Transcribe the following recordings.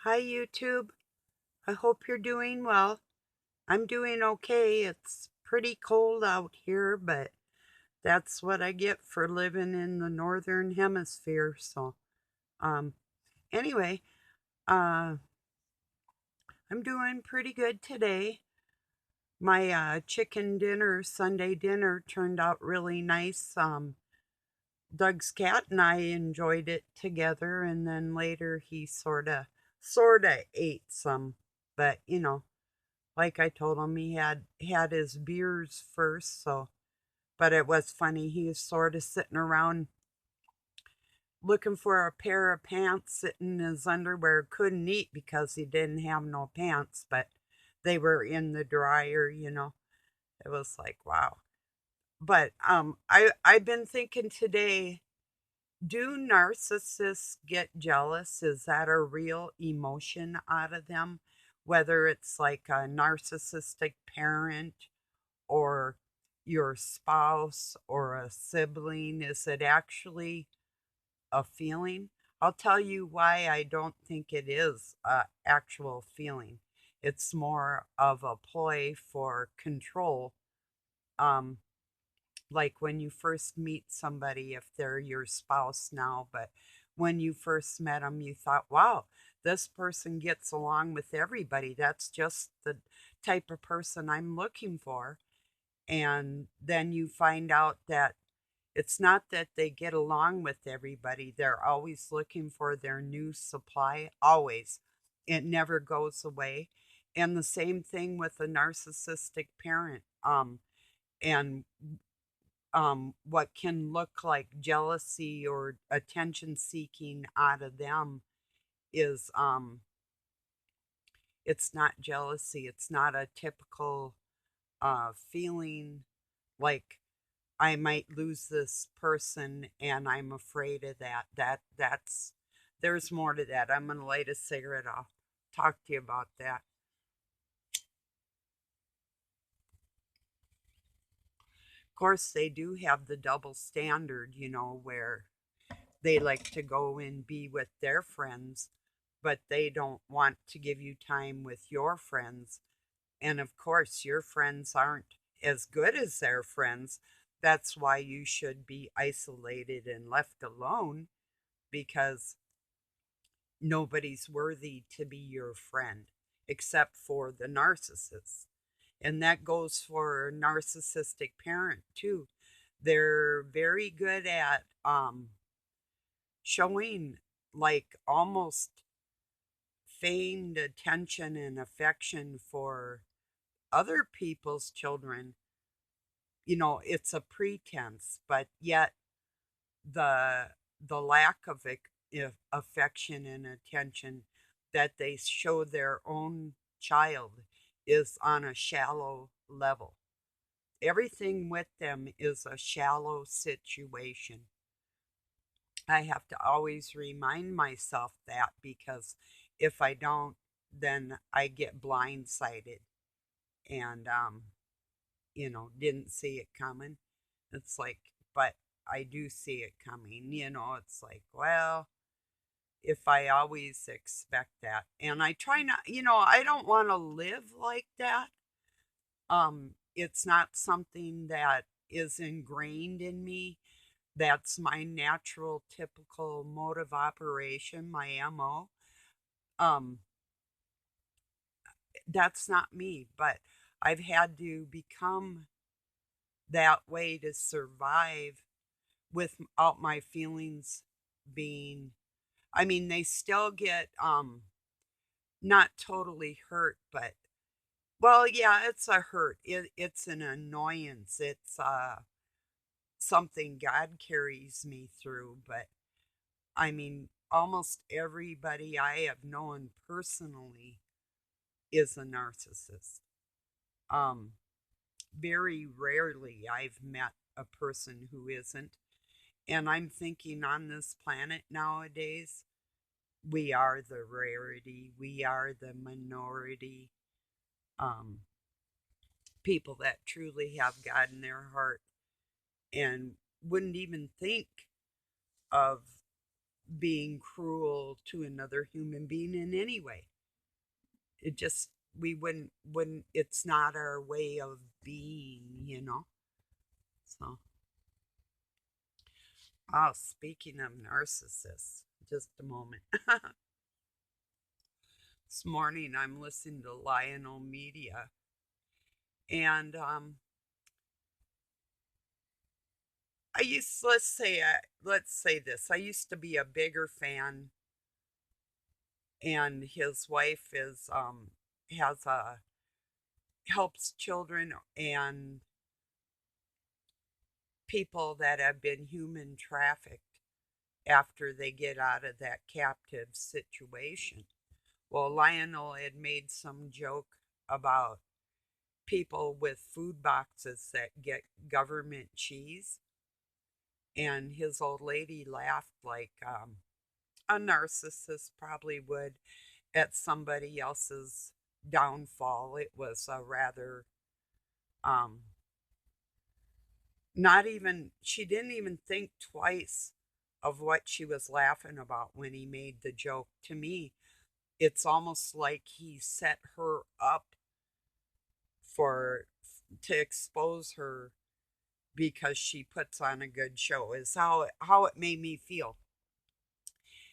Hi, YouTube. I hope you're doing well. I'm doing okay. It's pretty cold out here, but that's what I get for living in the northern hemisphere. Um, anyway, uh, I'm doing pretty good today. My chicken dinner, Sunday dinner, turned out really nice. Doug's cat and I enjoyed it together, and then later he sorta ate some, but like I told him, he had his beers first, so but it was funny. He was sort of sitting around looking for a pair of pants, sitting in his underwear, couldn't eat because he didn't have no pants, but they were in the dryer. It was like, wow. But I've been thinking today, do narcissists get jealous? Is that a real emotion out of them? Whether it's like a narcissistic parent or your spouse or a sibling? Is it actually a feeling? I'll tell you why I don't think it is a actual feeling. It's more of a ploy for control. Um, like when you first meet somebody, if they're your spouse now, but when you first met them, you thought, wow, this person gets along with everybody. That's just the type of person I'm looking for. And then you find out that it's not that they get along with everybody. They're always looking for their new supply, always. It never goes away. And the same thing with a narcissistic parent. And what can look like jealousy or attention seeking out of them is it's not jealousy. It's not a typical feeling like I might lose this person and I'm afraid of that. That's there's more to that. I'm gonna light a cigarette. I'll talk to you about that. Of course, they do have the double standard, where they like to go and be with their friends, but they don't want to give you time with your friends. And of course, your friends aren't as good as their friends. That's why you should be isolated and left alone because nobody's worthy to be your friend except for the narcissist. And that goes for a narcissistic parent too. They're very good at showing like almost feigned attention and affection for other people's children. It's a pretense, but yet the the lack of affection and attention that they show their own child is on a shallow level. Everything with them is a shallow situation. I have to always remind myself that because if I don't, then I get blindsided and didn't see it coming. It's like, but I do see it coming. It's like, well, if I always expect that. And I try not, I don't want to live like that. It's not something that is ingrained in me. That's my natural, typical mode of operation, my MO. Um, that's not me, but I've had to become that way to survive without my feelings being, I mean, they still get not totally hurt, but well, yeah, it's a hurt. It's an annoyance. It's something God carries me through, but I mean, almost everybody I have known personally is a narcissist. Um, Very rarely I've met a person who isn't. And I'm thinking on this planet nowadays, we are the rarity, we are the minority. Um, People that truly have God in their heart and wouldn't even think of being cruel to another human being in any way. It just, we wouldn't, it's not our way of being. So, oh, speaking of narcissists, just a moment. This morning I'm listening to Lionel Media, and let's say this. I used to be a bigger fan, and his wife is has a helps children and people that have been human trafficked after they get out of that captive situation. Well, Lionel had made some joke about people with food boxes that get government cheese, and his old lady laughed like a narcissist probably would at somebody else's downfall. It was a rather um, not even, she didn't even think twice of what she was laughing about when he made the joke. To me, it's almost like he set her up for to expose her because she puts on a good show, is how it made me feel.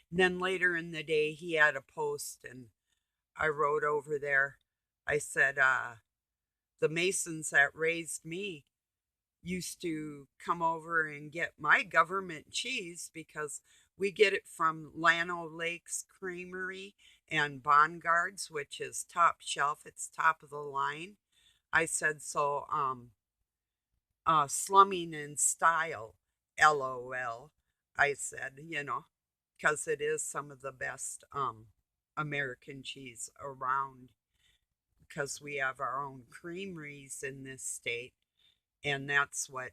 And then later in the day he had a post, and I wrote over there, I said, the Masons that raised me used to come over and get my government cheese because we get it from Llano Lakes Creamery and Bongards, which is top shelf. It's top of the line. I said, so slumming in style, LOL. I said, because it is some of the best American cheese around, because we have our own creameries in this state. And that's what,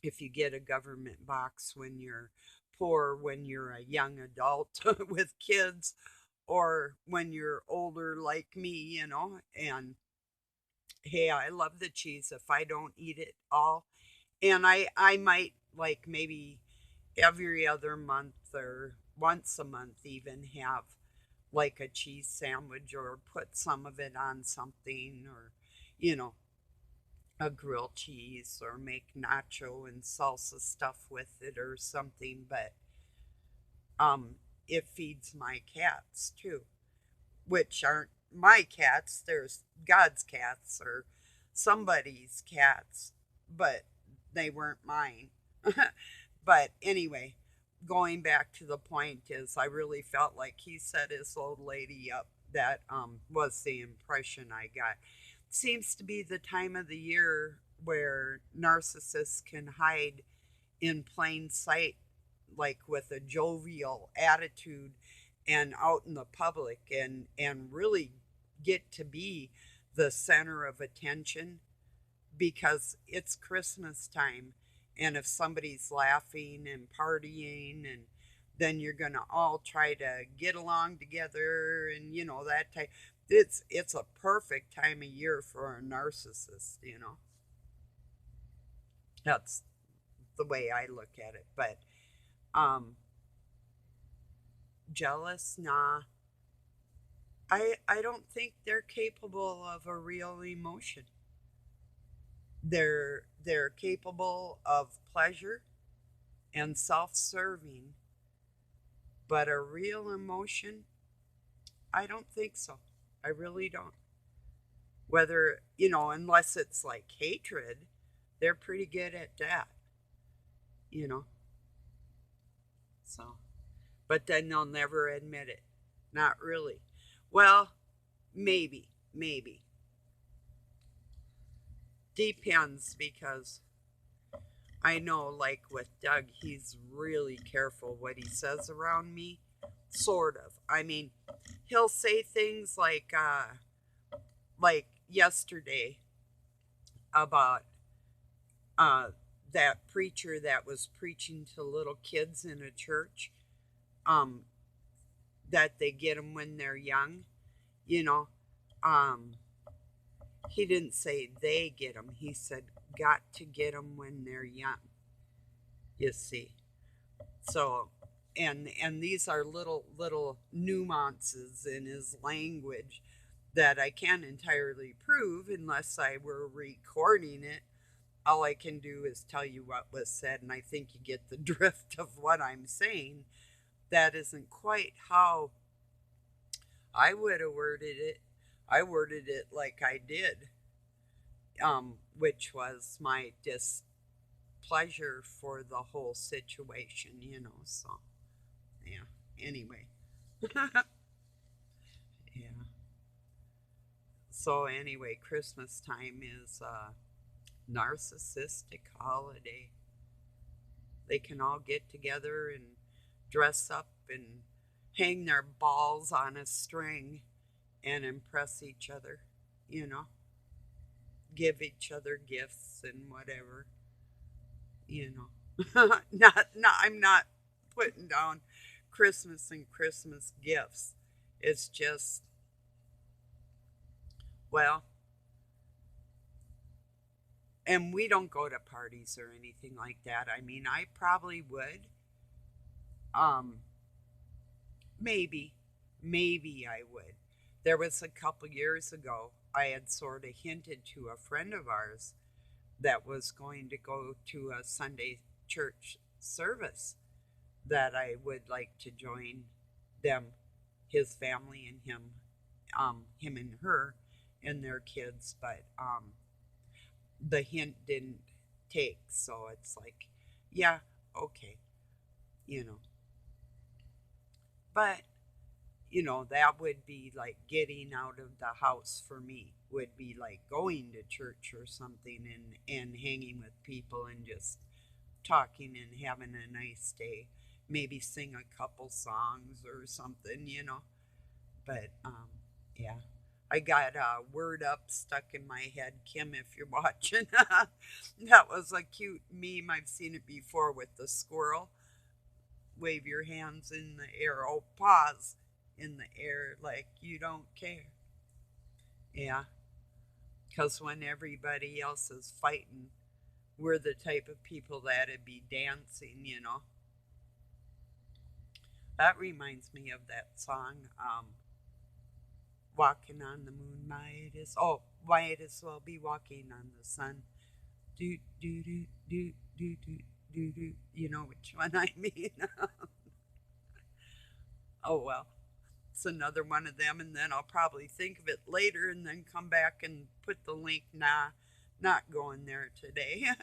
if you get a government box when you're poor, when you're a young adult with kids, or when you're older like me. And hey, I love the cheese if I don't eat it all. And I might like maybe every other month or once a month even have like a cheese sandwich or put some of it on something, or you know a grilled cheese, or make nacho and salsa stuff with it or something. But um it feeds my cats too, which aren't my cats. There's God's cats or somebody's cats, but they weren't mine. But anyway, going back to the point is I really felt like he set his old lady up. That was the impression I got. Seems to be the time of the year where narcissists can hide in plain sight, like with a jovial attitude and out in the public, and really get to be the center of attention because it's Christmas time. And if somebody's laughing and partying, and then you're going to all try to get along together, and that type. It's a perfect time of year for a narcissist. That's the way I look at it. But um jealous, nah. I don't think they're capable of a real emotion. They're capable of pleasure and self-serving, but a real emotion, I don't think so. I really don't. Whether, unless it's like hatred, they're pretty good at that, you know. So, but then they'll never admit it. Not really. Well, maybe. Depends, because I know, like with Doug, he's really careful what he says around me. Sort of. I mean, he'll say things like yesterday about uh, that preacher that was preaching to little kids in a church. Um, that they get them when they're young. You know, um, he didn't say they get them. He said got to get them when they're young. You see, so And these are little nuances in his language that I can't entirely prove unless I were recording it. All I can do is tell you what was said, and I think you get the drift of what I'm saying. That isn't quite how I would have worded it. I worded it like I did, which was my displeasure for the whole situation. So, yeah. Anyway, yeah. So, anyway, Christmas time is a narcissistic holiday. They can all get together and dress up and hang their balls on a string and impress each other, you know, give each other gifts and whatever, you know. Not I'm not putting down Christmas and Christmas gifts. It's just, well, and we don't go to parties or anything like that. I mean, I probably would. Um, maybe I would. There was a couple years ago, I had sort of hinted to a friend of ours that was going to go to a Sunday church service that I would like to join them, his family and him and her and their kids, but the hint didn't take, so it's like, yeah, okay, you know. But that would be like getting out of the house for me, would be like going to church or something and hanging with people and just talking and having a nice day. Maybe sing a couple songs or something. But yeah. I got a word up stuck in my head, Kim, if you're watching. That was a cute meme. I've seen it before with the squirrel. Wave your hands in the air. Oh, pause in the air like you don't care. Yeah, because when everybody else is fighting, we're the type of people that'd be dancing. That reminds me of that song, Walking on the Moon. Might as well be walking on the sun. Do, do, do, do, do, do, do, do. You know which one I mean. Oh, well. It's another one of them, and then I'll probably think of it later and then come back and put the link. Nah, not going there today. Yeah.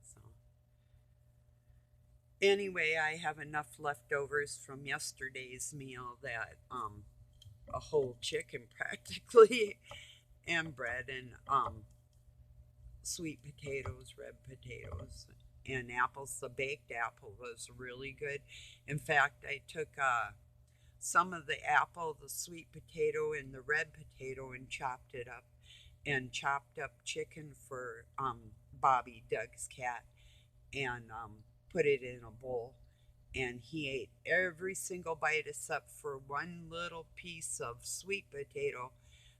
So, anyway, I have enough leftovers from yesterday's meal that a whole chicken practically, and bread and sweet potatoes, red potatoes, and apples. The baked apple was really good. In fact, I took some of the apple, the sweet potato, and the red potato and chopped it up, and chopped up chicken for Bobby, Doug's cat, and put it in a bowl. And he ate every single bite except for one little piece of sweet potato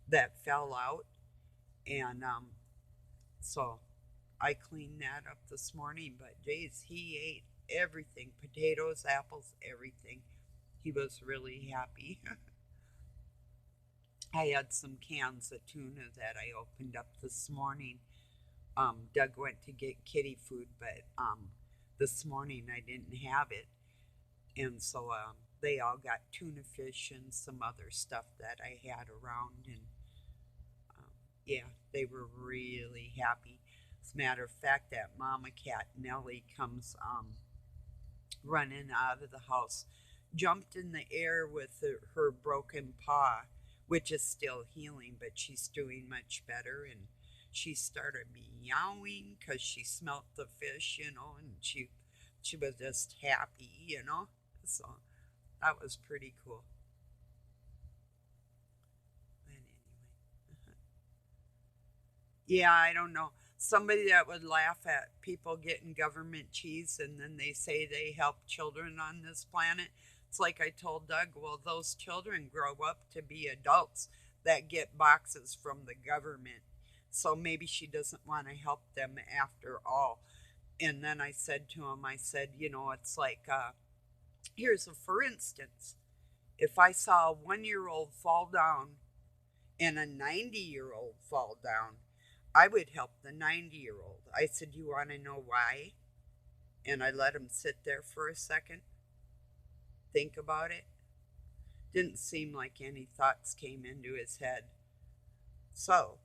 that fell out. And so I cleaned that up this morning. But geez, he ate everything, potatoes, apples, everything. He was really happy. I had some cans of tuna that I opened up this morning. Doug went to get kitty food, but this morning I didn't have it. And so they all got tuna fish and some other stuff that I had around. And yeah, they were really happy. As a matter of fact, that mama cat, Nellie, comes running out of the house, jumped in the air with her broken paw, which is still healing, but she's doing much better. And she started meowing because she smelt the fish, and she was just happy. So that was pretty cool. But anyway, yeah, I don't know. Somebody that would laugh at people getting government cheese and then they say they help children on this planet. It's like I told Doug, well, those children grow up to be adults that get boxes from the government. So maybe she doesn't want to help them after all. And then I said to him, I said, it's like, here's a for instance. If I saw a 1 year old fall down and a 90-year-old fall down, I would help the 90-year-old. I said, you want to know why? And I let him sit there for a second, think about it. Didn't seem like any thoughts came into his head. So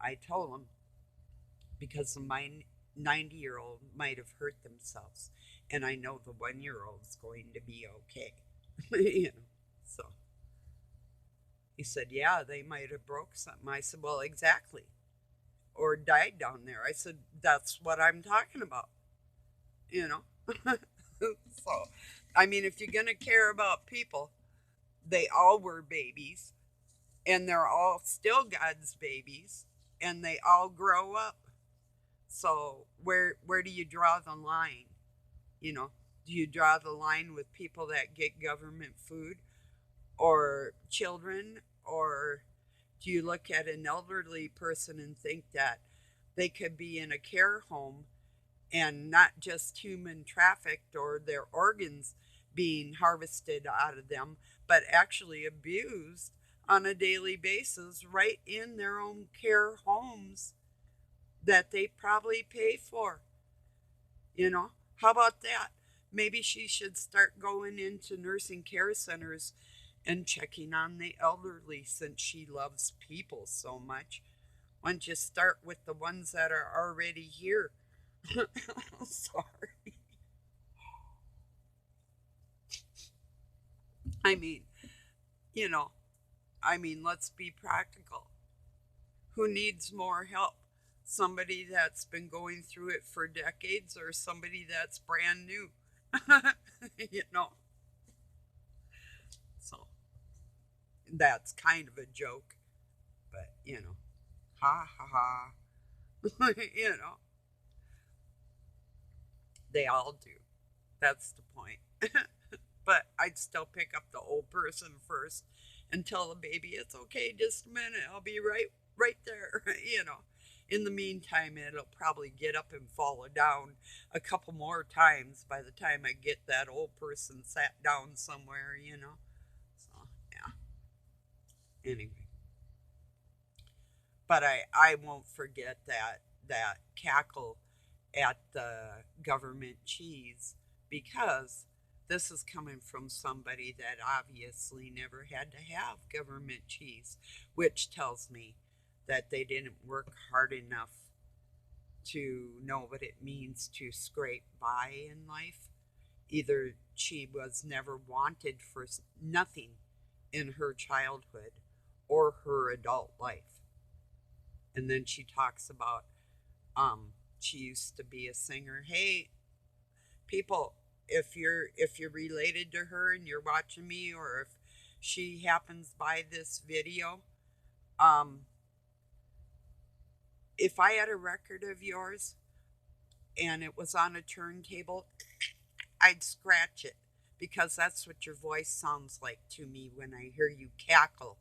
I told him, because my 90-year-old might have hurt themselves, and I know the 1 year old's going to be okay. you know. So he said, yeah, they might have broke something. I said, well, exactly. Or died down there. I said, that's what I'm talking about. You know? So, I mean, if you're going to care about people, they all were babies, and they're all still God's babies, and they all grow up. So, where do you draw the line? You know, do you draw the line with people that get government food, or children, or do you look at an elderly person and think that they could be in a care home and not just human trafficked or their organs being harvested out of them, but actually abused on a daily basis right in their own care homes that they probably pay for? How about that? Maybe she should start going into nursing care centers and checking on the elderly, since she loves people so much. Why don't you start with the ones that are already here? Sorry. I mean, you know, let's be practical. Who needs more help? Somebody that's been going through it for decades, or somebody that's brand new? you know, so that's kind of a joke, but ha ha ha. you know, they all do. That's the point. But I'd still pick up the old person first and tell the baby, it's okay, just a minute, I'll be right there. In the meantime, it'll probably get up and fall down a couple more times by the time I get that old person sat down somewhere. So yeah. Anyway, but I won't forget that cackle at the government cheese, because this is coming from somebody that obviously never had to have government cheese, which tells me that they didn't work hard enough to know what it means to scrape by in life. Either she was never wanted for nothing in her childhood or her adult life. And then she talks about she used to be a singer. Hey, people, if you're related to her and you're watching me, or if she happens by this video, um if I had a record of yours and it was on a turntable, I'd scratch it, because that's what your voice sounds like to me when I hear you cackle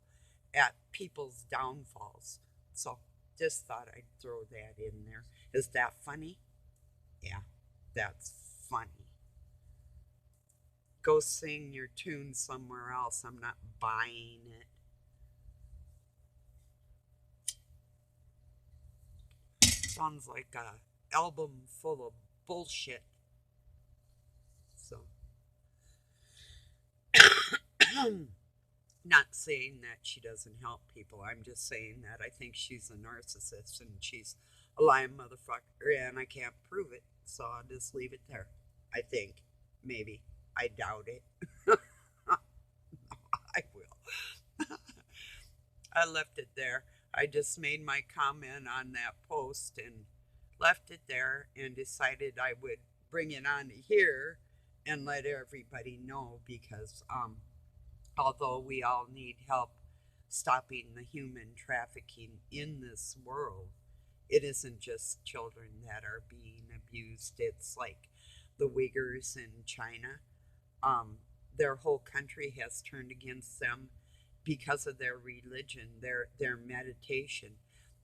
at people's downfalls. So just thought I'd throw that in there. Is that funny? Yeah, that's funny. Go sing your tune somewhere else. I'm not buying it. Sounds like a album full of bullshit. So, not saying that she doesn't help people. I'm just saying that I think she's a narcissist and she's a lying motherfucker, and I can't prove it. So I'll just leave it there. I think. Maybe. I doubt it. I will. I left it there. I just made my comment on that post and left it there, and decided I would bring it on here and let everybody know, because although we all need help stopping the human trafficking in this world, it isn't just children that are being abused. It's like the Uyghurs in China. Um, their whole country has turned against them because of their religion, their meditation.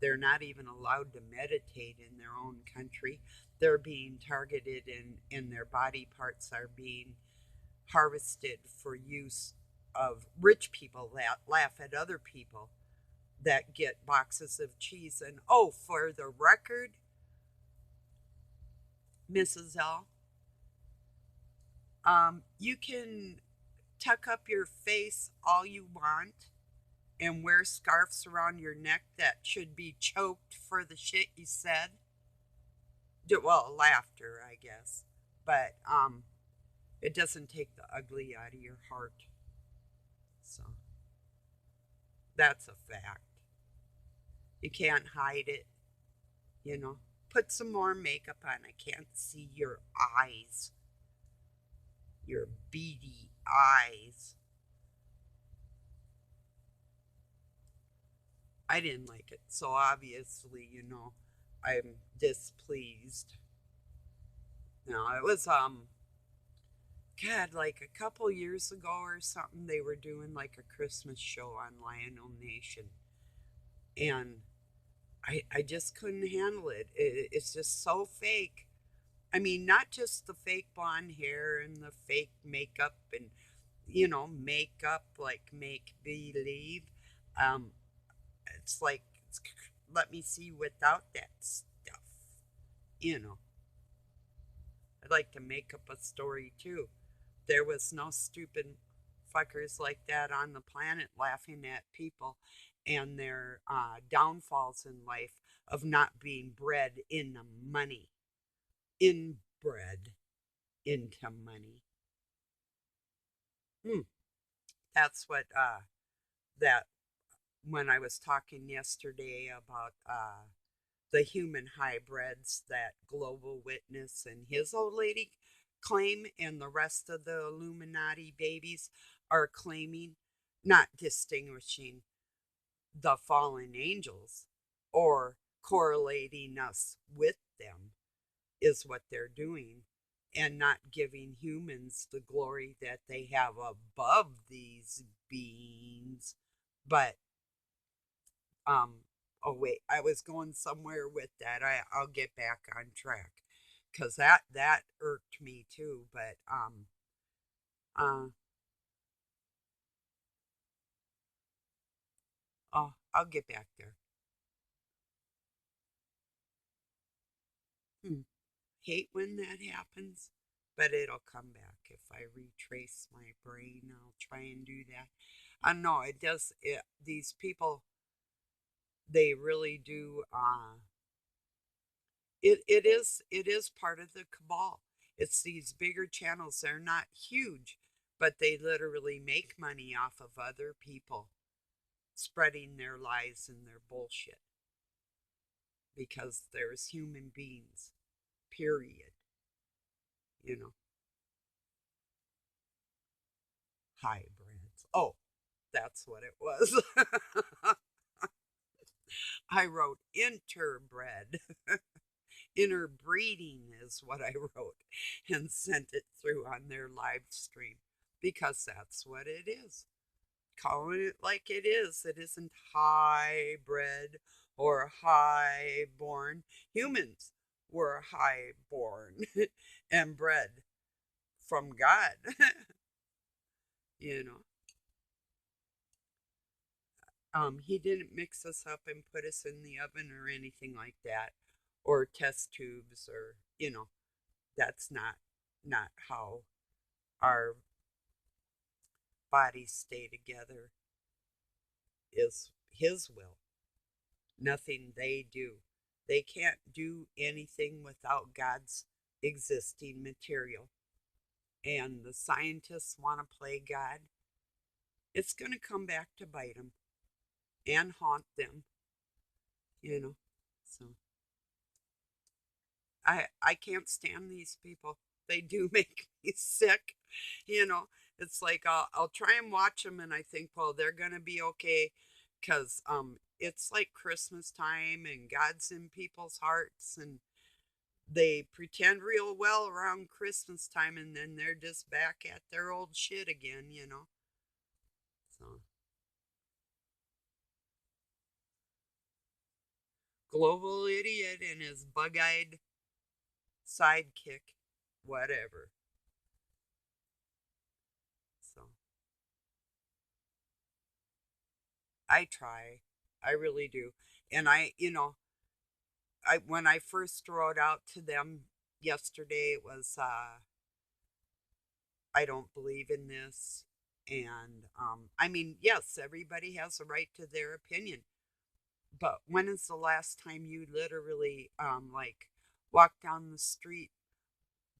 They're not even allowed to meditate in their own country. They're being targeted, and their body parts are being harvested for use of rich people that laugh at other people that get boxes of cheese. And oh, for the record, Mrs. L, you can tuck up your face all you want and wear scarves around your neck that should be choked for the shit you said. Well, laughter, I guess. But it doesn't take the ugly out of your heart. So that's a fact. You can't hide it, you know. Put some more makeup on. I can't see your eyes, your beady eyes. I didn't like it. So obviously, I'm displeased. No, it was God, like a couple years ago or something, they were doing like a Christmas show on Lionel Nation. And I just couldn't handle It's just so fake. I mean, not just the fake blonde hair and the fake makeup and, makeup like make believe. Um, it's like, let me see without that stuff. You know, I'd like to make up a story too. There was no stupid fuckers like that on the planet laughing at people and their downfalls in life of not being bred into money. Inbred into money. Hmm. That's what that when I was talking yesterday about the human hybrids that Global Witness and his old lady claim, and the rest of the Illuminati babies are claiming, not distinguishing the fallen angels or correlating us with them, is what they're doing, and not giving humans the glory that they have above these beings. But um oh wait, I was going somewhere with that. I'll get back on track because that irked me too. But uh oh, I'll get back there. Hmm. Hate when that happens, but it'll come back if I retrace my brain. I'll try and do that. No, it does. These people, they really do. It is part of the cabal. It's these bigger channels. They're not huge, but they literally make money off of other people spreading their lies and their bullshit because there's human beings. Period. You know, hybrids. Oh, that's what it was. I wrote interbred. Interbreeding is what I wrote and sent it through on their live stream because that's what it is. Calling it like it is. It isn't hybrid or highborn. Humans were highborn and bred from God. you know, he didn't mix us up and put us in the oven or anything like that, or test tubes, or that's not how our bodies stay together. Is his will. Nothing they do. They can't do anything without God's existing material. And the scientists want to play God. It's going to come back to bite them and haunt them, you know. So I can't stand these people. They do make me sick, you know. It's like I'll try and watch them, and I think, well, they're gonna be okay, cause it's like Christmas time, and God's in people's hearts, and they pretend real well around Christmas time, and then they're just back at their old shit again, you know. So global idiot and his bug eyed sidekick, whatever. So I try. I really do. And when I first wrote out to them yesterday, it was, I don't believe in this. And I mean, yes, everybody has a right to their opinion. But when is the last time you literally, like, walk down the street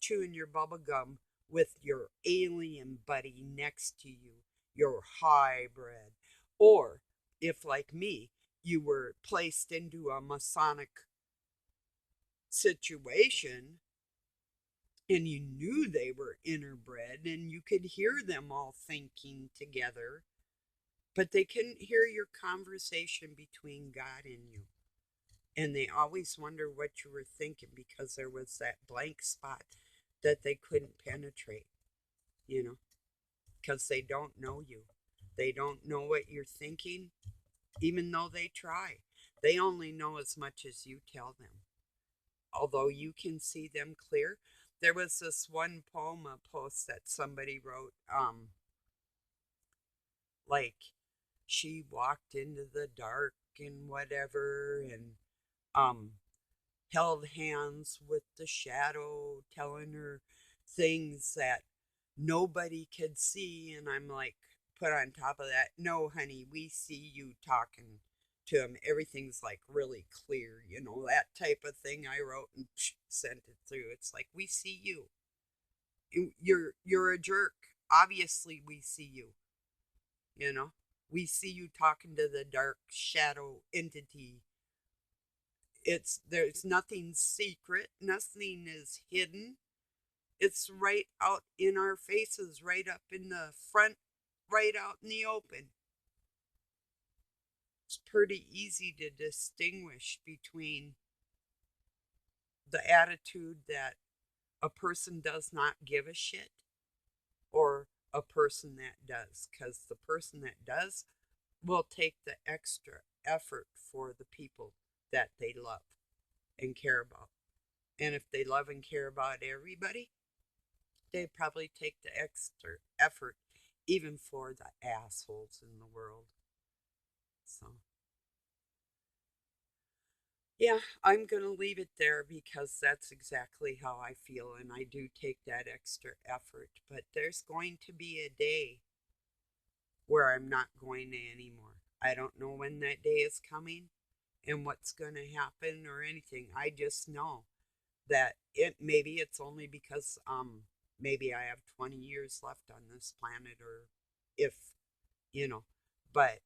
chewing your bubble gum with your alien buddy next to you, your hybrid? Or if, like me, you were placed into a Masonic situation and you knew they were interbred and you could hear them all thinking together, but they couldn't hear your conversation between God and you. And they always wonder what you were thinking because there was that blank spot that they couldn't penetrate, you know, because they don't know you. They don't know what you're thinking, even though they try. They only know as much as you tell them. Although you can see them clear, there was this one poem, a post that somebody wrote, like she walked into the dark and whatever, and um, held hands with the shadow, telling her things that nobody could see. And I'm like, put on top of that, no, honey, we see you talking to him. Everything's like really clear, that type of thing. I wrote and sent it through. It's like, we see you. You're a jerk. Obviously, we see you. You know, we see you talking to the dark shadow entity. There's nothing secret, nothing is hidden. It's right out in our faces, right up in the front, right out in the open. It's pretty easy to distinguish between the attitude that a person does not give a shit or a person that does, because the person that does will take the extra effort for the people that they love and care about. And if they love and care about everybody, they probably take the extra effort even for the assholes in the world. So, yeah, I'm going to leave it there because that's exactly how I feel. And I do take that extra effort. But there's going to be a day where I'm not going to anymore. I don't know when that day is coming and what's going to happen or anything. I just know that maybe it's only because maybe I have 20 years left on this planet, or if you know but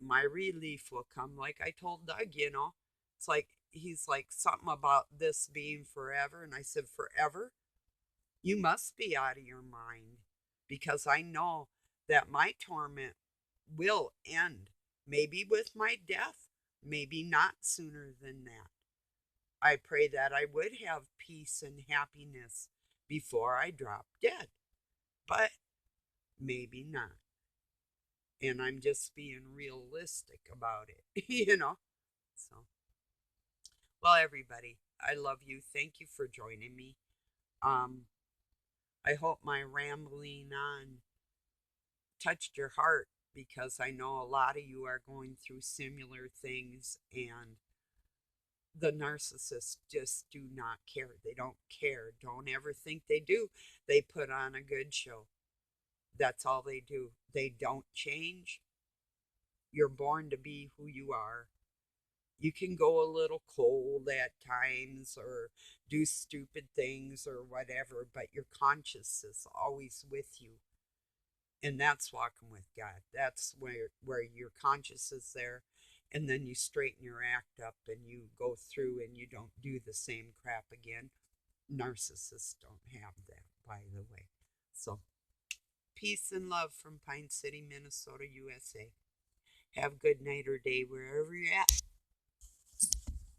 my relief will come, like I told Doug. It's like he's like something about this being forever, and I said, forever? You must be out of your mind, because I know that my torment will end, maybe with my death, maybe not sooner than that. I pray that I would have peace and happiness before I drop dead, but maybe not. And I'm just being realistic about it, So, well, everybody, I love you. Thank you for joining me. Um, I hope my rambling on touched your heart, because I know a lot of you are going through similar things, and the narcissists just do not care. They don't care. Don't ever think they do. They put on a good show. That's all they do. They don't change. You're born to be who you are. You can go a little cold at times or do stupid things or whatever, but your conscience is always with you. And that's walking with God. That's where your conscience is there. And then you straighten your act up and you go through and you don't do the same crap again. Narcissists don't have that, by the way. So, peace and love from Pine City, Minnesota, USA. Have a good night or day wherever you're at.